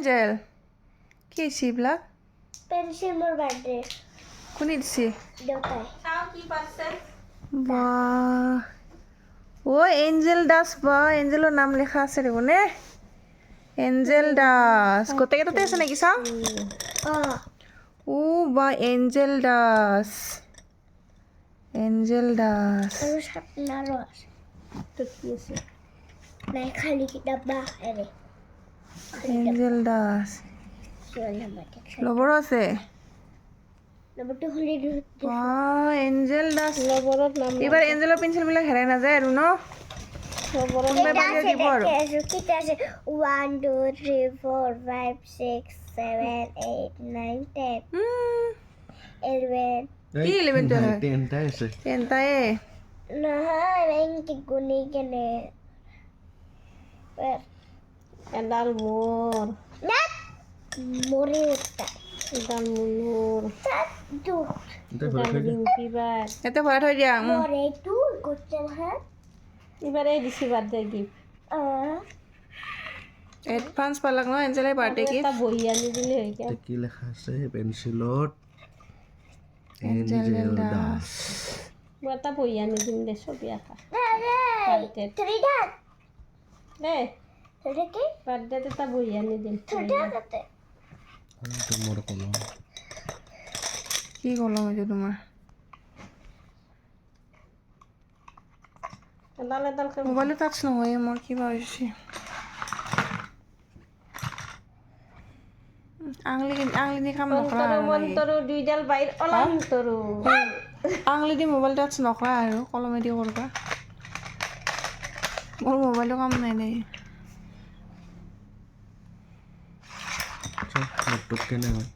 Angel কি এইবিলাক pencil মোৰ বাৰ্থডে কোনে দিছে দেউতাই চাও কি পাৰছে বাহ ও এঞ্জেল দাস বা এঞ্জেলৰ নাম লেখা আছে দেখোনে এঞ্জেল দাস গোটেইকেইটাতে আছে নেকি চাওঁ ও বা এঞ্জেল দাস এঞ্জেল দাস আৰু সাপনাৰো আছে তো কি আছে নাই খালি কিতাপ বা এৰে এঞ্জেল দাস নম্বৰটো লবৰো আছে খুলি দিওঁ বাহ এঞ্জেল দাস লবৰত নাম এইবাৰ এঞ্জেলৰ পেঞ্চিলবিলাক হেৰাই নাযায় আৰু ন লবৰত কোনোবাই পাৰিলে দিব আৰু কেইটা আছে 1 2 3 4 5 6 7 8 9 10 11 কি 11 টো হয় 10টাই আছে 10টায়ে নহয় এংকি গুনি কেনে এডাল মোৰ মৰি উঠা এডাল মুনুৰ দু এটা ঘৰত থৈ দিয়া কিবাৰ ইয়াতে ভৰাই থৈ দিয়া মৰে তু গোটে নহয় এবাৰ এই দিছি বাৰ্থডে গিফ্ট এডভান্স পালাক ন এঞ্জেলৰ বাৰ্থডে এটা গিফ্ট বহি আনি দিলে হৈ গেল এতিয়া কি লেখা আছে পেঞ্চিলত এঞ্জেল দাস মই এটা বহি আনি দিম দে ছবি আঁকা থ্ৰীটা দে থ্ৰীটা বাৰ্থডেত এটা বহি আনি দিম থ্ৰীটা মোৰ কলম কি কলম এইটো তোমাৰ এডাল এডালকে মোবাইলত টাচ নহয় মোৰ কিবা হৈছে আঙুলি দি কাম নকৰা আৰু লাগে। মন্তৰো দুইডাল বাহিৰ ওলাম তৰো আঙুলি দি মোবাইল টাচ নকৰা আৰু কলমেদি কৰবা মোৰ মোবাইলটো কাম নাই দেই লেপটপ কেনে হয়